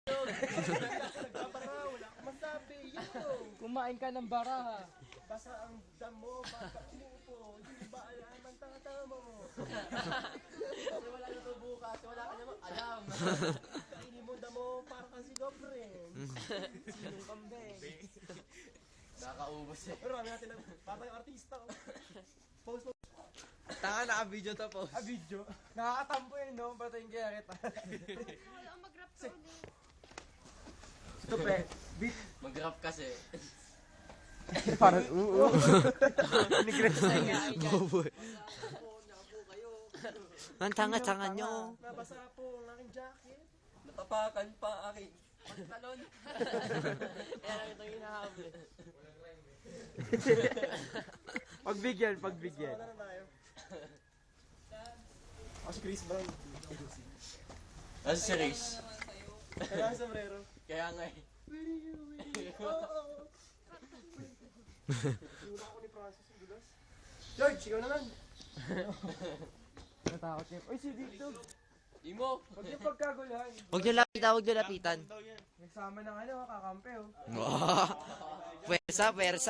Nagbabara, wala akong masabi. Kumain ka ng baraha. Basta ang damo, baka umuupo. Hindi ba alam ang tanga-tanga mo? Kasi wala na to bukas. Wala ka naman alam. Kainin mo damo, parang kang si Gopren. Sinong kambing? Nakaubos eh. Pero kami natin ng patay artista. Post mo. Tanga, naka-video to po. Video. Nakakatampo yun, no? Patayin kaya kita. Wala akong mag-rap sa ulit. Ito, pre. Mag-rap kasi. Parang, Nigres na yun. Bobo. Ang tanga-tanga nyo. Nabasa po ang aking jacket. Natapakan pa aking pantalon. Yan ang itong hinahabol. Pagbigyan, pagbigyan. Wala na tayo. Ako si Chris Brown. Ano si Reese? Kailangan sombrero. Kaya nga eh. Lula ako ni Francis yung dulas. George, ikaw naman. Natakot niya. Uy, si Dito. Imo! Huwag niyo pagkagulahan. Huwag nyo lapitan, huwag nyo lapitan. Nagsama ng ano, kakampi, oh. Pwersa, pwersa.